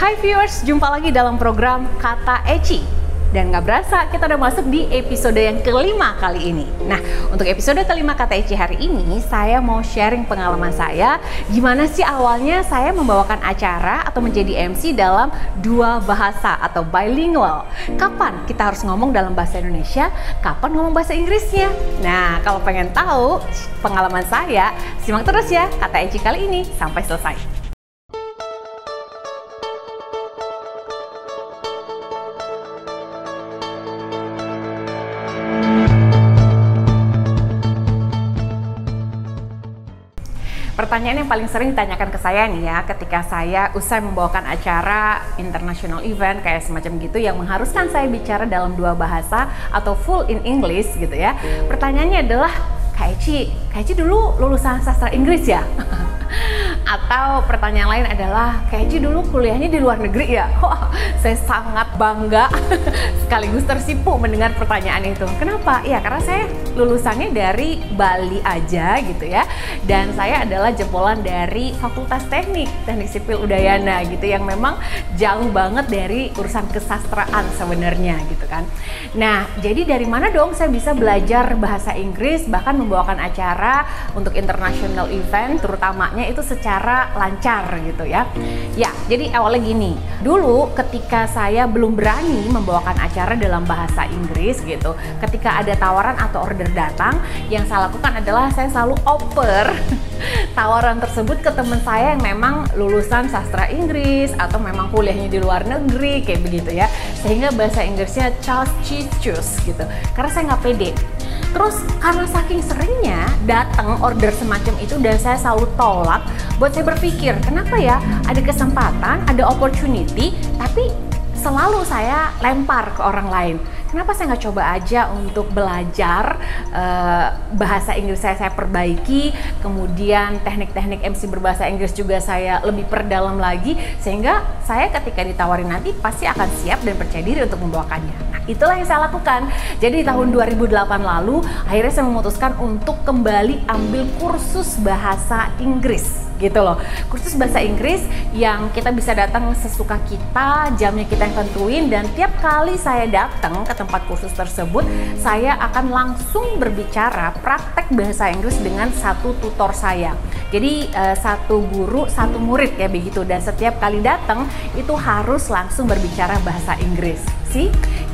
Hai viewers, jumpa lagi dalam program Kata Eci. Dan nggak berasa kita udah masuk di episode yang kelima kali ini. Nah, untuk episode kelima Kata Eci hari ini, saya mau sharing pengalaman saya. Gimana sih awalnya saya membawakan acara atau menjadi MC dalam dua bahasa atau bilingual. Kapan kita harus ngomong dalam bahasa Indonesia, kapan ngomong bahasa Inggrisnya. Nah, kalau pengen tahu pengalaman saya, simak terus ya Kata Eci kali ini sampai selesai. Pertanyaan yang paling sering ditanyakan ke saya nih ya, ketika saya usai membawakan acara international event kayak semacam gitu yang mengharuskan saya bicara dalam dua bahasa atau full in English gitu ya. Pertanyaannya adalah, Kak Eci dulu lulusan sastra Inggris ya? Atau pertanyaan lain adalah, Kak Eci dulu kuliahnya di luar negeri ya? Wah, saya sangat bangga sekaligus tersipu mendengar pertanyaan itu. Kenapa? Ya karena saya lulusannya dari Bali aja gitu ya. Dan saya adalah jebolan dari Fakultas Teknik Sipil Udayana gitu, yang memang jauh banget dari urusan kesastraan sebenarnya gitu kan. Nah, jadi dari mana dong saya bisa belajar bahasa Inggris, bahkan membawakan acara untuk international event terutamanya itu secara lancar gitu ya. Ya, jadi awalnya gini. Dulu ketika saya belum berani membawakan acara dalam bahasa Inggris gitu, ketika ada tawaran atau order datang, yang saya lakukan adalah saya selalu oper tawaran tersebut ke teman saya yang memang lulusan sastra Inggris atau memang kuliahnya di luar negeri kayak begitu ya, sehingga bahasa Inggrisnya cus gitu, karena saya nggak pede. Terus karena saking seringnya datang order semacam itu dan saya selalu tolak, buat saya berpikir kenapa ya ada kesempatan, ada opportunity, tapi selalu saya lempar ke orang lain. Kenapa saya nggak coba aja untuk belajar bahasa Inggris saya perbaiki, kemudian teknik-teknik MC berbahasa Inggris juga saya lebih perdalam lagi, sehingga saya ketika ditawarin nanti pasti akan siap dan percaya diri untuk membawakannya. Nah, itulah yang saya lakukan. Jadi di tahun 2008 lalu, akhirnya saya memutuskan untuk kembali ambil kursus bahasa Inggris gitu loh. Kursus bahasa Inggris yang kita bisa datang sesuka kita, jamnya kita yang tentuin, dan tiap kali saya datang ke tempat kursus tersebut, saya akan langsung berbicara praktek bahasa Inggris dengan satu tutor saya. Jadi satu guru, satu murid ya begitu, dan setiap kali datang itu harus langsung berbicara bahasa Inggris.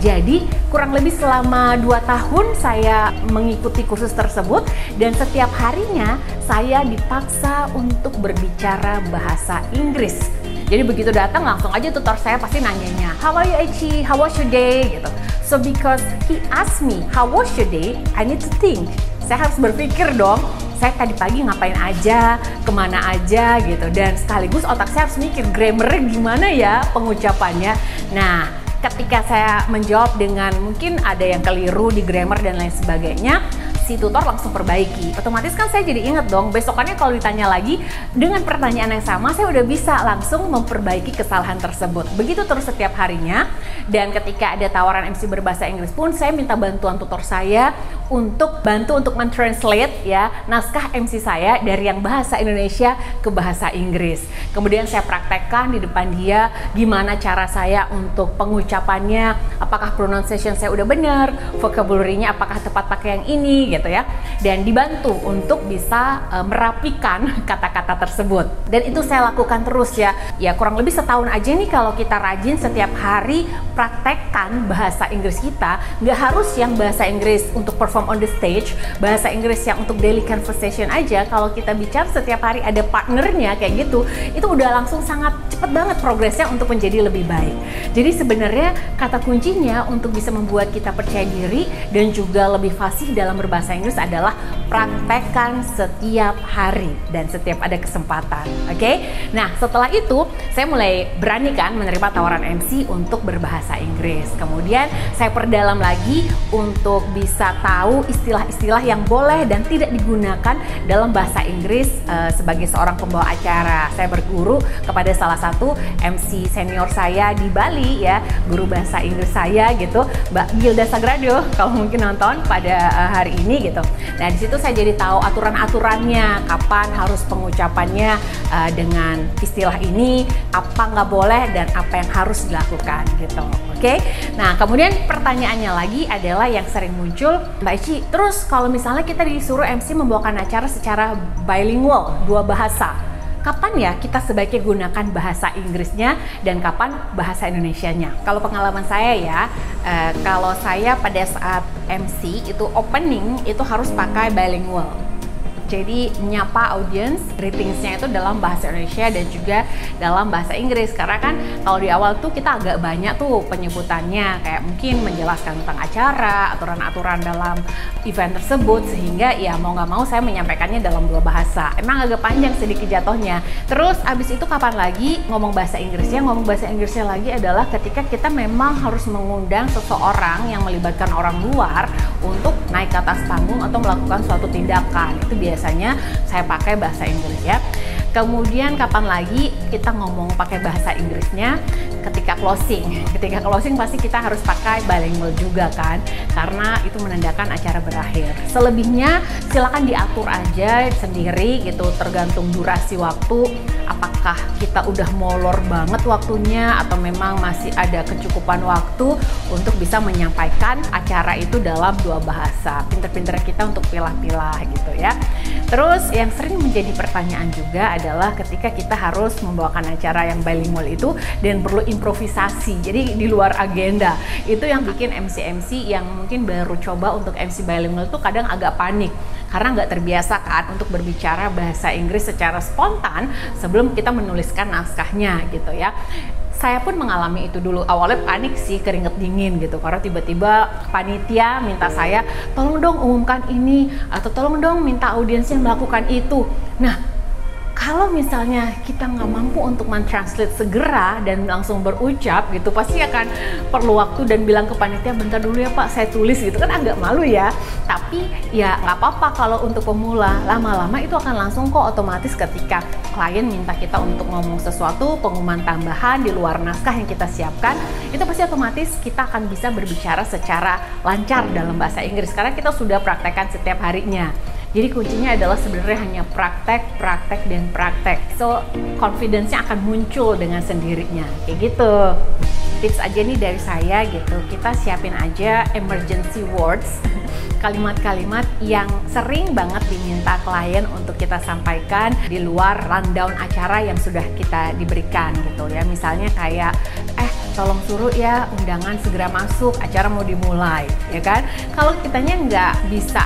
Jadi kurang lebih selama 2 tahun saya mengikuti kursus tersebut, dan setiap harinya saya dipaksa untuk berbicara bahasa Inggris. Jadi begitu datang langsung aja tutor saya pasti nanyanya, "How are you Eci? How was your day?" gitu. So because he asked me, "How was your day?" I need to think. Saya harus berpikir dong, saya tadi pagi ngapain aja, kemana aja gitu, dan sekaligus otak saya harus mikir grammarnya gimana ya pengucapannya. Nah, ketika saya menjawab dengan mungkin ada yang keliru di grammar dan lain sebagainya, si tutor langsung perbaiki. Otomatis kan saya jadi inget dong, besokannya kalau ditanya lagi dengan pertanyaan yang sama, saya udah bisa langsung memperbaiki kesalahan tersebut. Begitu terus setiap harinya. Dan ketika ada tawaran MC berbahasa Inggris pun, saya minta bantuan tutor saya untuk bantu untuk mentranslate ya naskah MC saya dari yang bahasa Indonesia ke bahasa Inggris. Kemudian saya praktekkan di depan dia gimana cara saya untuk pengucapannya, apakah pronunciation saya udah benar, vocabulary-nya apakah tepat pakai yang ini gitu ya, dan dibantu untuk bisa merapikan kata-kata tersebut. Dan itu saya lakukan terus ya kurang lebih setahun aja nih. Kalau kita rajin setiap hari praktekkan bahasa Inggris kita, nggak harus yang bahasa Inggris untuk perform on the stage, bahasa Inggris yang untuk daily conversation aja. Kalau kita bicara setiap hari ada partnernya kayak gitu, itu udah langsung sangat cepet banget progresnya untuk menjadi lebih baik. Jadi sebenarnya kata kuncinya untuk bisa membuat kita percaya diri dan juga lebih fasih dalam berbahasa Inggris adalah praktekkan setiap hari dan setiap ada kesempatan. Oke? Nah, setelah itu saya mulai berani kan menerima tawaran MC untuk berbahasa Inggris. Kemudian saya perdalam lagi untuk bisa tahu tahu istilah-istilah yang boleh dan tidak digunakan dalam bahasa Inggris sebagai seorang pembawa acara. Saya berguru kepada salah satu MC senior saya di Bali ya, guru bahasa Inggris saya gitu, Mbak Gilda Sagrado, kalau mungkin nonton pada hari ini gitu. Nah di situ saya jadi tahu aturan-aturannya, kapan harus pengucapannya dengan istilah ini, apa nggak boleh dan apa yang harus dilakukan gitu. Oke, nah kemudian pertanyaannya lagi adalah yang sering muncul, Mbak Ici, terus kalau misalnya kita disuruh MC membawakan acara secara bilingual, dua bahasa, kapan ya kita sebaiknya gunakan bahasa Inggrisnya dan kapan bahasa Indonesianya? Kalau pengalaman saya ya, kalau saya pada saat MC itu opening itu harus pakai bilingual. Jadi menyapa audiens, greetingsnya itu dalam bahasa Indonesia dan juga dalam bahasa Inggris. Karena kan kalau di awal tuh kita agak banyak tuh penyebutannya, kayak mungkin menjelaskan tentang acara, aturan-aturan dalam event tersebut, sehingga ya mau nggak mau saya menyampaikannya dalam dua bahasa. Emang agak panjang sedikit jatuhnya. Terus abis itu kapan lagi ngomong bahasa Inggrisnya? Ngomong bahasa Inggrisnya lagi adalah ketika kita memang harus mengundang seseorang yang melibatkan orang luar untuk naik ke atas panggung atau melakukan suatu tindakan. Itu biasanya saya pakai bahasa Inggris ya. Kemudian kapan lagi kita ngomong pakai bahasa Inggrisnya? Ketika closing. Ketika closing pasti kita harus pakai bilingual juga kan, karena itu menandakan acara berakhir. Selebihnya silakan diatur aja sendiri gitu, tergantung durasi waktu. Apakah kita udah molor banget waktunya atau memang masih ada kecukupan waktu untuk bisa menyampaikan acara itu dalam dua bahasa. Pinter-pinter kita untuk pilah-pilah gitu ya. Terus yang sering menjadi pertanyaan juga adalah ketika kita harus membawakan acara yang bilingual itu dan perlu improvisasi, jadi di luar agenda. Itu yang bikin MC-MC yang mungkin baru coba untuk MC bilingual itu kadang agak panik karena nggak terbiasa kan untuk berbicara bahasa Inggris secara spontan sebelum kita menuliskan naskahnya gitu ya. Saya pun mengalami itu dulu, awalnya panik sih, keringet dingin gitu, karena tiba-tiba panitia minta saya, tolong dong umumkan ini, atau tolong dong minta audiensnya melakukan itu. Nah, kalau misalnya kita nggak mampu untuk mentranslate segera dan langsung berucap gitu, pasti akan perlu waktu dan bilang ke panitia, bentar dulu ya Pak, saya tulis gitu, kan agak malu ya. Tapi ya nggak apa-apa kalau untuk pemula, lama-lama itu akan langsung kok otomatis ketika klien minta kita untuk ngomong sesuatu, pengumuman tambahan di luar naskah yang kita siapkan, itu pasti otomatis kita akan bisa berbicara secara lancar dalam bahasa Inggris karena kita sudah praktekkan setiap harinya. Jadi kuncinya adalah sebenarnya hanya praktek, praktek, dan praktek. So, confidence-nya akan muncul dengan sendirinya. Kayak gitu. Tips aja nih dari saya gitu. Kita siapin aja emergency words, kalimat-kalimat yang sering banget diminta klien untuk kita sampaikan di luar rundown acara yang sudah kita diberikan gitu ya. Misalnya kayak, tolong suruh ya undangan segera masuk, acara mau dimulai, ya kan? Kalau kitanya nggak bisa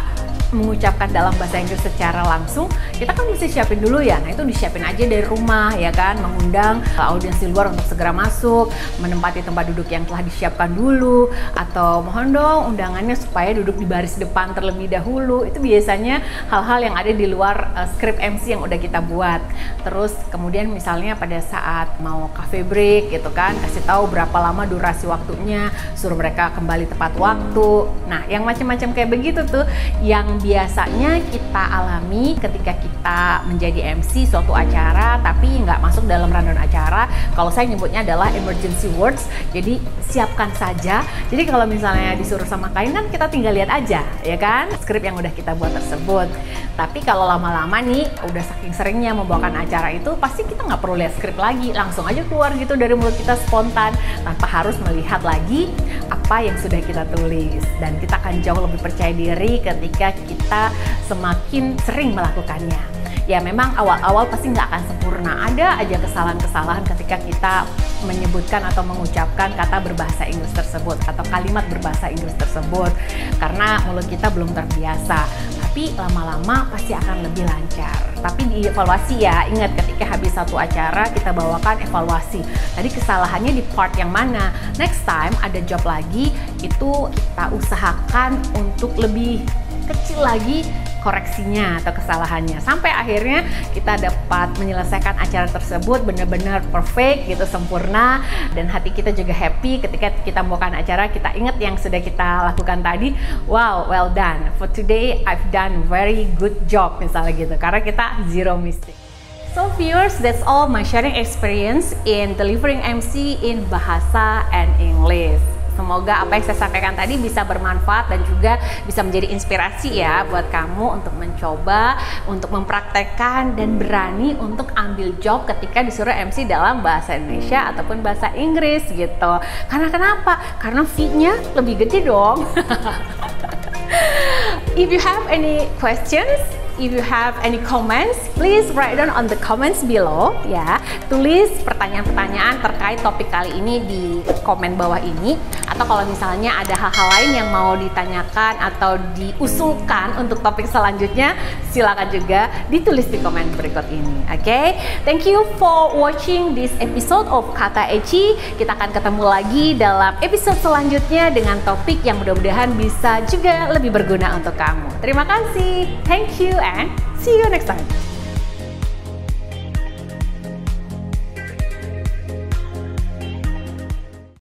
mengucapkan dalam bahasa Inggris secara langsung, kita kan mesti siapin dulu ya. Nah itu disiapin aja dari rumah ya kan, mengundang audiens di luar untuk segera masuk, menempati tempat duduk yang telah disiapkan dulu, atau mohon dong undangannya supaya duduk di baris depan terlebih dahulu. Itu biasanya hal-hal yang ada di luar skrip MC yang udah kita buat. Terus kemudian misalnya pada saat mau cafe break gitu kan, kasih tahu berapa lama durasi waktunya, suruh mereka kembali tepat waktu. Nah yang macam-macam kayak begitu tuh yang biasanya kita alami ketika kita menjadi MC suatu acara tapi nggak masuk dalam rundown acara. Kalau saya nyebutnya adalah emergency words, jadi siapkan saja. Jadi kalau misalnya disuruh sama klien kan kita tinggal lihat aja ya kan skrip yang udah kita buat tersebut. Tapi kalau lama-lama nih udah saking seringnya membawakan acara itu, pasti kita nggak perlu lihat skrip lagi, langsung aja keluar gitu dari mulut kita spontan tanpa harus melihat lagi apa yang sudah kita tulis. Dan kita akan jauh lebih percaya diri ketika kita semakin sering melakukannya. Ya memang awal-awal pasti nggak akan sempurna, ada aja kesalahan-kesalahan ketika kita menyebutkan atau mengucapkan kata berbahasa Inggris tersebut atau kalimat berbahasa Inggris tersebut karena mulut kita belum terbiasa. Tapi lama-lama pasti akan lebih lancar. Tapi dievaluasi ya, ingat ketika habis satu acara kita bawakan evaluasi. Tadi kesalahannya di part yang mana? Next time ada job lagi, itu kita usahakan untuk lebih kecil lagi koreksinya atau kesalahannya, sampai akhirnya kita dapat menyelesaikan acara tersebut benar-benar perfect gitu, sempurna, dan hati kita juga happy ketika kita membawakan acara. Kita ingat yang sudah kita lakukan tadi, wow, well done for today, I've done very good job misalnya gitu, karena kita zero mistake. So viewers, that's all my sharing experience in delivering MC in Bahasa and English. Semoga apa yang saya sampaikan tadi bisa bermanfaat dan juga bisa menjadi inspirasi ya buat kamu untuk mencoba, untuk mempraktekkan dan berani untuk ambil job ketika disuruh MC dalam bahasa Indonesia ataupun bahasa Inggris gitu. Karena kenapa? Karena fee-nya lebih gede dong. If you have any questions, if you have any comments, please write down on the comments below ya. Tulis pertanyaan-pertanyaan terkait topik kali ini di komen bawah ini. Atau kalau misalnya ada hal-hal lain yang mau ditanyakan atau diusulkan untuk topik selanjutnya, silakan juga ditulis di komen berikut ini. Oke? Thank you for watching this episode of Kata Eci. Kita akan ketemu lagi dalam episode selanjutnya dengan topik yang mudah-mudahan bisa juga lebih berguna untuk kamu. Terima kasih. Thank you and see you next time.